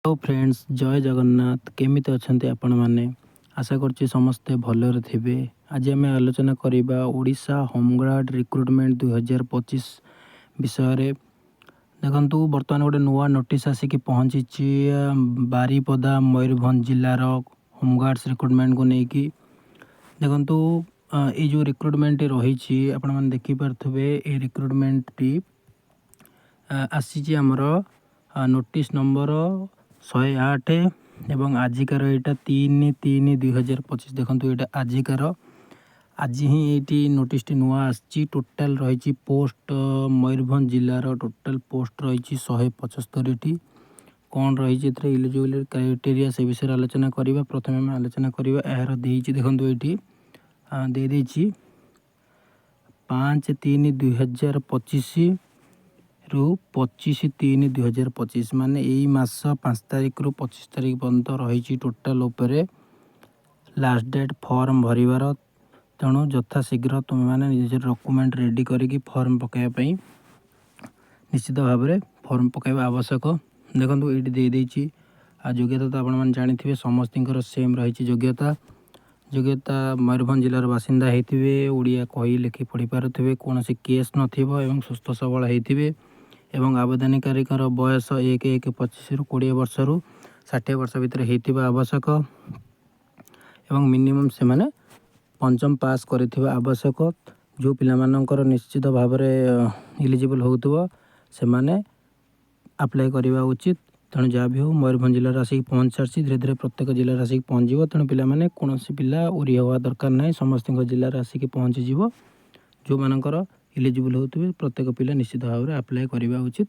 Hello friends, जय जगन्नाथ। केमिति अछंती आपण माने? आशा करछि समस्ते भलरे थिबे। आज आम आलोचना करिबा ओडिशा होमगार्ड रिक्रुटमेंट 2025 विषय रे। देखंतु वर्तमान गोटे नुआ नोटिस आसिक पहुँची बारीपदा मयूरभंज जिलार होमगार्ड्स रिक्रुटमेंट को लेकिन देखंतु ये जो रिक्रुटमेंट रही आपण मैंने देखिपे ये रिक्रुटमेंट टी आसी आमर नोटिस नंबर 108 एवं आजिकार यहाँ 3/3/2025 देखो ये आजिकार आज ही ये नोटिस टी नुआ आसी टोटाल रही पोस्ट मयूरभंज जिलार टोटाल पोस्ट रही 175 टी कौन रही इलिजिबल क्राइटेरिया से विषय आलोचना करवा। प्रथम आम आलोचना करवा यार देखो ये दे 5/3/2025 रु 25/3/2025 माने यही मास 5 तारिख रु 25 तारिख पर्यंत रही टोटाल उपरे लास्ट डेट फॉर्म भरवार। तेणु यथाशीघ्र तुम मैंने निज डॉक्यूमेंट रेडी करके फॉर्म पकाइवाई निश्चित भाव में फॉर्म पकाइवा आवश्यक। देखो ये देदेची योग्यता तो आपने जानी समस्त सेम रही योग्यता मयूरभंज जिलार बासिंदा होते ओडिया कही लिखि पढ़ी पारे कौन केस न सुस्थ सबल होते एवं आवेदनकारीकर बयस 1/1/25 रु 20 वर्ष रु 60 वर्ष भितर होता आवश्यक एवं मिनिमम से माने पंचम पास करथिबा आवश्यक। जो पिलामानंकर निश्चित भाव में इलिजिबल होउथबो से माने अप्लाई करवा उचित। तेणु जहाँ भी हो मयूरभंज जिले आसिक पहुँच सारी धीरे धीरे प्रत्येक जिले आसिक पहुँचो। तेणु पिलामाने कौन पिला उरी हवा दरकार ना समस्त जिले आसिक पहुँचीज जो मानकर इलिजिबल होते प्रत्येक पिला निश्चित भाव में अप्लाई करवा उचित।